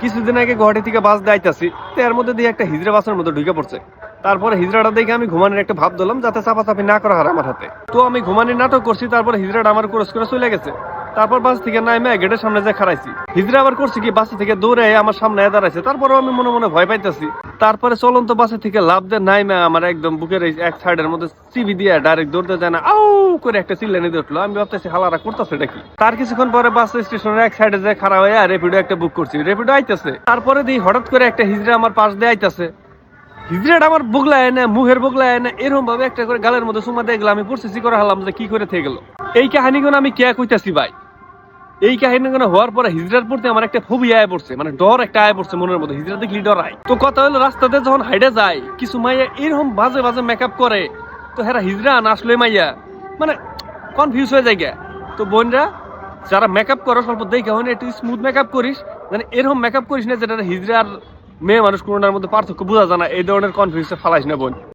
কিছুদিন আগে গুয়াহাটি থেকে বাস দিয়ে আইতাছি, তো এর মধ্যে দিয়ে একটা হিজড়া বাসের মধ্যে ঢুকে পড়ছে। তারপরে হিজড়াটা দেখে আমি ঘুমানোর একটা ভাব দিলাম যাতে চাপাচাপি না করা হয় আমার হাতে। তো আমি ঘুমানোর নাটক করছি, তারপরে হিজড়াটা আমার ক্রস করে চলে গেছে। তারপর বাস থেকে নামে গেটের সামনে যে খাড়াইছি, হিজড়া আবার করছি কি বাস থেকে দৌড়ে আমার সামনে দাঁড়াইছে। তারপরেও আমি মনে মনে ভয় পাইতেছি। তারপরে চলন্ত বাসে থেকে লাভ দিয়ে নাইমে আমার একদম বুকের এক সাইডের মধ্যে চিবি দিয়ে ডাইরেক্ট দৌড়তে যায় না আউ করে একটা চিল্লানি দিয়ে উঠলো। আমি ভাবতেছি হালারা করতেছে এটা কি। তার কিছুক্ষণ পরে বাস স্টেশনের এক সাইডে যে খাড়া হয়ে রেপিডো একটা বুক করছি, রেপিডো আইতেছে। তারপরে দিই হঠাৎ করে একটা হিজড়া আমার পাশ দিয়ে আইতেছে। হিজড়াটা আমার বগলা এনে মুখের বগলা এনে এরকম ভাবে একটা করে গালের মধ্যে সুমা দিয়ে গেলাম। আমি পড়ছি করে হালাম যে কি করে থেকে গেল। এই কাহিনীগুলো আমি কে কইতাছি ভাই, এই কাহিনীগুলো হওয়ার পরে হিজড়ার প্রতি আমার একটা ফোবিয়া আয় পড়ছে, মানে ডর একটা আয় পড়ছে মনের মধ্যে। হিজড়া দেখলি ডর আয়। তো কথা হলো রাস্তাতে যখন হাইডে যায় কিছু মাইয়া এরকম বাজে বাজে মেকআপ করে, তো হেরা হিজড়া না আসলে মাইয়া মানে কনফিউজ হয়ে যায়। তো বোনরা যারা মেকআপ করো স্বল্প দেখে হন একটু স্মুথ মেকআপ করিস, মানে এরকম মেকআপ করিস না যেটা হিজড়ার মেয়ে মানুষ কোনোটার মধ্যে পার্থক্য বোঝা যায় না। এই ধরনের কনফিউজে ফালাইস না বোন।